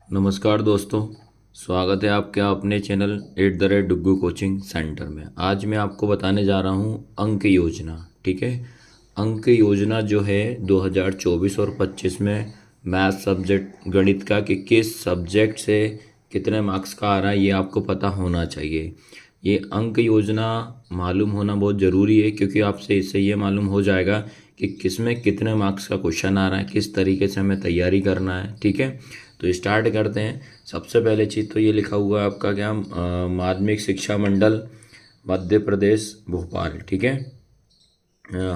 नमस्कार दोस्तों। स्वागत है आपका अपने चैनल @डुग्गू कोचिंग सेंटर में। आज मैं आपको बताने जा रहा हूँ अंक योजना। ठीक है, अंक योजना जो है 2024 और 25 में मैथ सब्जेक्ट गणित का कि किस सब्जेक्ट से कितने मार्क्स का आ रहा है ये आपको पता होना चाहिए। ये अंक योजना मालूम होना बहुत ज़रूरी है, क्योंकि आपसे इससे ये मालूम हो जाएगा कि किस में कितने मार्क्स का क्वेश्चन आ रहा है, किस तरीके से हमें तैयारी करना है। ठीक है, तो स्टार्ट करते हैं। सबसे पहले चीज़ तो ये लिखा हुआ है आपका क्या, माध्यमिक शिक्षा मंडल मध्य प्रदेश भोपाल। ठीक है,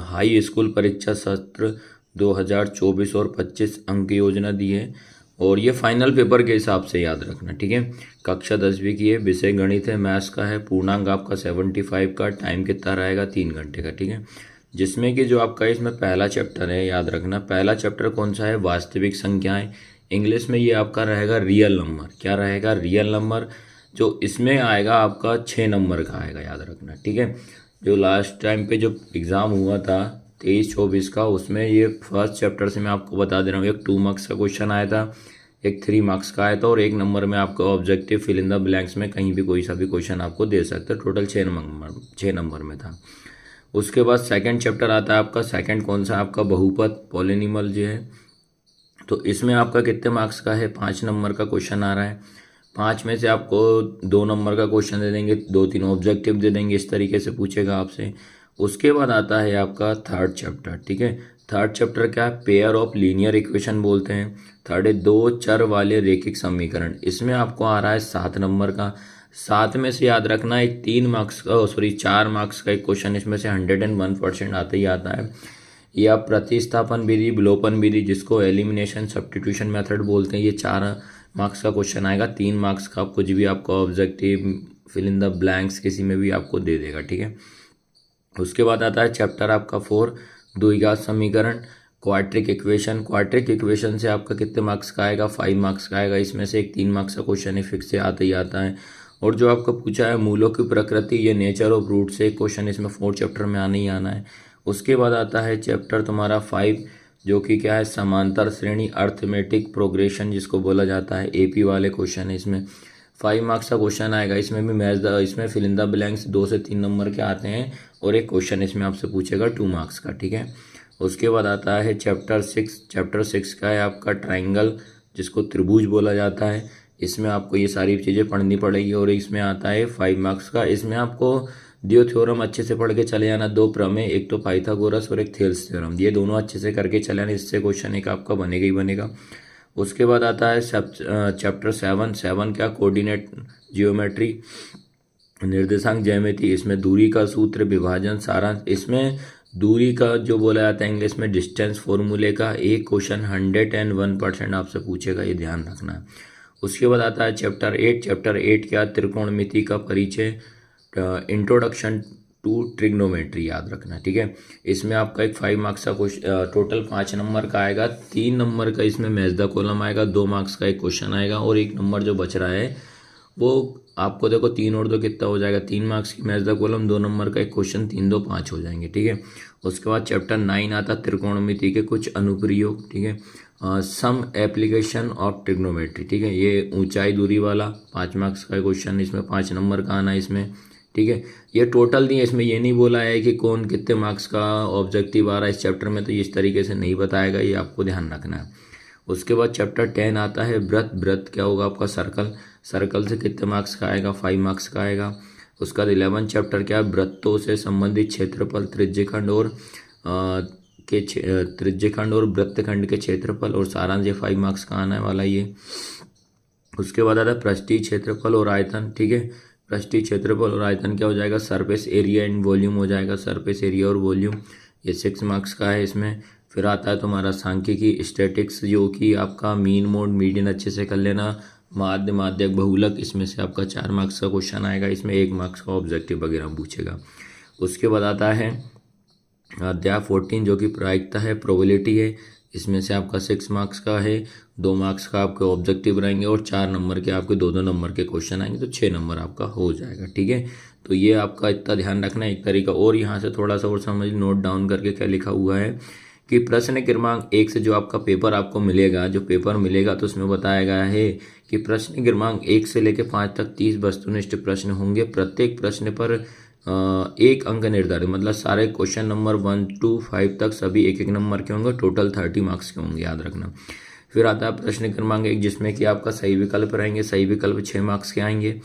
हाई स्कूल परीक्षा सत्र 2024 और 25 अंक योजना दी है, और ये फाइनल पेपर के हिसाब से याद रखना। ठीक है, कक्षा 10वीं की है, विषय गणित है, मैथ्स का है, पूर्णांक आपका 75 का, टाइम कितना रहेगा 3 घंटे का। ठीक है, जिसमें कि जो आपका इसमें पहला चैप्टर है, याद रखना पहला चैप्टर कौन सा है, वास्तविक संख्याएं। इंग्लिश में ये आपका रहेगा रियल नंबर। क्या रहेगा, रियल नंबर। जो इसमें आएगा आपका 6 नंबर का आएगा, याद रखना। ठीक है, जो लास्ट टाइम पे जो एग्ज़ाम हुआ था 23-24 का, उसमें ये फर्स्ट चैप्टर से मैं आपको बता दे रहा हूँ, एक 2 मार्क्स का क्वेश्चन आया था, एक 3 मार्क्स का आया था, और 1 नंबर में आपका objective fill in the blanks में कहीं भी कोई सा भी क्वेश्चन आपको दे सकते हैं। टोटल 6 नंबर में था। उसके बाद सेकंड चैप्टर आता है आपका, सेकंड कौन सा आपका, बहुपद पॉलिनिमल जो है। तो इसमें आपका कितने मार्क्स का है, 5 नंबर का क्वेश्चन आ रहा है। 5 में से आपको 2 नंबर का क्वेश्चन दे देंगे, 2-3 ऑब्जेक्टिव दे देंगे, इस तरीके से पूछेगा आपसे। उसके बाद आता है आपका थर्ड चैप्टर। ठीक है, थर्ड चैप्टर क्या है, पेयर ऑफ लीनियर इक्वेशन बोलते हैं। थर्ड है दो चर वाले रैखिक समीकरण। इसमें आपको आ रहा है 7 नंबर का। 7 में से याद रखना एक 3 मार्क्स का, सॉरी 4 मार्क्स का एक क्वेश्चन इसमें से 101% आता ही आता है। या प्रतिस्थापन विधि, विलोपन विधि, जिसको एलिमिनेशन सब्स्टिट्यूशन मेथड बोलते हैं, ये 4 मार्क्स का क्वेश्चन आएगा। 3 मार्क्स का कुछ भी आपका objective fill in the blanks किसी में भी आपको दे देगा। ठीक है, उसके बाद आता है चैप्टर आपका 4, द्विघात समीकरण, क्वाड्रिक इक्वेशन। क्वाड्रिक इक्वेशन से आपका कितने मार्क्स का आएगा, 5 मार्क्स का आएगा। इसमें से एक 3 मार्क्स का क्वेश्चन है, फिक्स से आता ही आता है। और जो आपका पूछा है मूलों की प्रकृति, ये नेचर ऑफ रूट से एक क्वेश्चन इसमें 4 चैप्टर में आना ही आना है। उसके बाद आता है चैप्टर तुम्हारा 5, जो कि क्या है, समांतर श्रेणी अर्थमेटिक प्रोग्रेशन जिसको बोला जाता है। एपी वाले क्वेश्चन है, इसमें 5 मार्क्स का क्वेश्चन आएगा। इसमें भी इसमें फिल इन द ब्लैंक्स 2 से 3 नंबर के आते हैं, और एक क्वेश्चन इसमें आपसे पूछेगा 2 मार्क्स का। ठीक है, उसके बाद आता है चैप्टर 6। चैप्टर 6 का है आपका ट्राइंगल, जिसको त्रिभुज बोला जाता है। इसमें आपको ये सारी चीज़ें पढ़नी पड़ेगी, और इसमें आता है 5 मार्क्स का। इसमें आपको दियो थ्योरम अच्छे से पढ़ के चले जाना, 2 प्रमेय, एक तो पाइथागोरस और एक थेल्स थ्योरम, ये दोनों अच्छे से करके चले जाना, इससे क्वेश्चन एक आपका बनेगा ही बनेगा। उसके बाद आता है चैप्टर 7 क्या, कोऑर्डिनेट जियोमेट्री, निर्देशांक ज्यामिति। इसमें दूरी का सूत्र, विभाजन, सारांश। इसमें दूरी का जो बोला जाता है इंग्लिश में डिस्टेंस फॉर्मूले का एक क्वेश्चन 101% आपसे पूछेगा, ये ध्यान रखना है। उसके बाद आता है चैप्टर 8। चैप्टर 8 क्या, त्रिकोणमिति का परिचय, इंट्रोडक्शन टू ट्रिग्नोमेट्री, याद रखना। ठीक है, इसमें आपका एक 5 मार्क्स का क्वेश्चन, टोटल 5 नंबर का आएगा। 3 नंबर का इसमें मैच द कॉलम आएगा, 2 मार्क्स का एक क्वेश्चन आएगा, और 1 नंबर जो बच रहा है वो आपको देखो 3 और 2 कितना हो जाएगा, 3 मार्क्स की मैच द कॉलम, 2 नंबर का एक क्वेश्चन, 3-2-5 हो जाएंगे। ठीक है, उसके बाद चैप्टर 9 आता त्रिकोणमिति के कुछ अनुप्रयोग। ठीक है, सम एप्लीकेशन ऑफ ट्रिग्नोमेट्री। ठीक है, ये ऊंचाई दूरी वाला 5 मार्क्स का क्वेश्चन, इसमें 5 नंबर का आना है इसमें। ठीक है, ये टोटल नहीं है, इसमें ये नहीं बोला है कि कौन कितने मार्क्स का ऑब्जेक्टिव आ रहा है इस चैप्टर में, तो इस तरीके से नहीं बताएगा, ये आपको ध्यान रखना है। उसके बाद चैप्टर 10 आता है वृत्त। वृत्त क्या होगा आपका, सर्कल। सर्कल से कितने मार्क्स का आएगा, 5 मार्क्स का आएगा। उसका 11 चैप्टर क्या है, वृत्तों से संबंधित क्षेत्रफल, त्रिज्यखंड और त्रिज्यखंड और वृत्तखंड के क्षेत्रफल और सारांश, ये 5 मार्क्स का आने वाला ये। उसके बाद आता है पृष्ठीय क्षेत्रफल और आयतन। ठीक है, पृष्ठीय क्षेत्रफल और आयतन क्या हो जाएगा, सरफेस एरिया एंड वॉल्यूम हो जाएगा, सरफेस एरिया और वॉल्यूम, ये 6 मार्क्स का है इसमें। फिर आता है तुम्हारा सांख्यिकी, स्टैटिक्स, जो कि आपका मीन मोड मीडियन अच्छे से कर लेना, माध्य, माध्यक, बहुलक, इसमें से आपका 4 मार्क्स का क्वेश्चन आएगा, इसमें 1 मार्क्स का ऑब्जेक्टिव वगैरह पूछेगा। उसके बाद आता है अध्याय 14, जो कि प्रायिकता है, प्रोबेबिलिटी है। इसमें से आपका 6 मार्क्स का है, 2 मार्क्स का आपके ऑब्जेक्टिव रहेंगे, और 4 नंबर के आपके 2-2 नंबर के क्वेश्चन आएंगे, तो 6 नंबर आपका हो जाएगा। ठीक है, तो ये आपका इतना ध्यान रखना है एक तरीका। और यहाँ से थोड़ा सा और समझ नोट डाउन करके क्या लिखा हुआ है कि प्रश्न क्रमांक 1 से जो आपका पेपर आपको मिलेगा, जो पेपर मिलेगा तो उसमें बताया गया है कि प्रश्न क्रमांक 1 से लेकर 5 तक 30 वस्तुनिष्ठ प्रश्न होंगे। प्रत्येक प्रश्न पर 1 अंक निर्धारित, मतलब सारे क्वेश्चन नंबर 1 to 5 तक सभी 1-1 नंबर के होंगे। टोटल 30 मार्क्स के होंगे, याद रखना। फिर आता है प्रश्न क्रमांक 1, जिसमें कि आपका सही विकल्प रहेंगे। सही विकल्प 6 मार्क्स के आएंगे।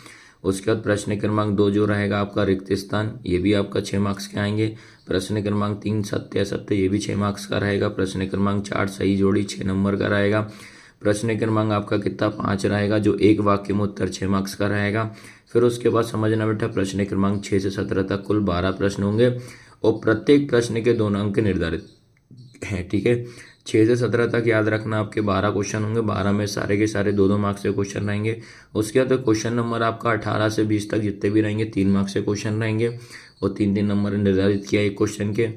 उसके बाद प्रश्न क्रमांक 2 जो रहेगा आपका रिक्त स्थान, ये भी आपका 6 मार्क्स के आएंगे। प्रश्न क्रमांक 3 सत्य असत्य, ये भी 6 मार्क्स का रहेगा। प्रश्न क्रमांक 4 सही जोड़ी 6 नंबर का रहेगा। प्रश्न क्रमांक आपका कितना 5 रहेगा, जो एक वाक्य में उत्तर 6 मार्क्स का रहेगा। फिर उसके बाद समझना बेटा, प्रश्न क्रमांक 6 से 17 तक कुल 12 प्रश्न होंगे और प्रत्येक प्रश्न के 2 अंक निर्धारित हैं, ठीक है। 6 से 17 तक याद रखना आपके 12 क्वेश्चन होंगे। 12 में सारे के सारे 2-2 मार्क्स के क्वेश्चन रहेंगे। उसके बाद क्वेश्चन नंबर आपका 18 से 20 तक जितने भी रहेंगे 3 मार्क्स के क्वेश्चन रहेंगे और 3-3 नंबर निर्धारित किया एक क्वेश्चन के।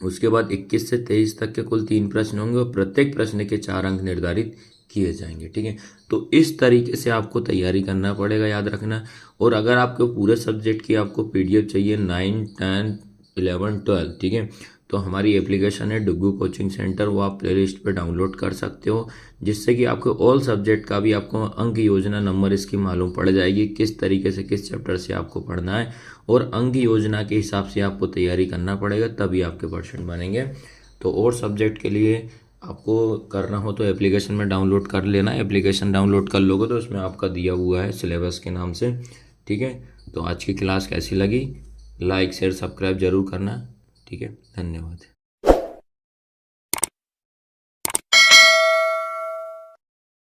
उसके बाद 21 से 23 तक के कुल 3 प्रश्न होंगे और प्रत्येक प्रश्न के 4 अंक निर्धारित किए जाएंगे, ठीक है। तो इस तरीके से आपको तैयारी करना पड़ेगा, याद रखना। और अगर आपको पूरे सब्जेक्ट की आपको पीडीएफ चाहिए 9, 10, 11, 12, ठीक है, तो हमारी एप्लीकेशन है डुग्गू कोचिंग सेंटर, वो आप प्लेलिस्ट पे डाउनलोड कर सकते हो, जिससे कि आपको ऑल सब्जेक्ट का भी आपको अंक योजना नंबर इसकी मालूम पड़ जाएगी, किस तरीके से किस चैप्टर से आपको पढ़ना है और अंक योजना के हिसाब से आपको तैयारी करना पड़ेगा, तभी आपके परसेंट बनेंगे। तो और सब्जेक्ट के लिए आपको करना हो तो एप्लीकेशन में डाउनलोड कर लेना। एप्लीकेशन डाउनलोड कर लोगे तो उसमें आपका दिया हुआ है सिलेबस के नाम से, ठीक है। तो आज की क्लास कैसी लगी, लाइक शेयर सब्सक्राइब जरूर करना, ठीक है। धन्यवाद।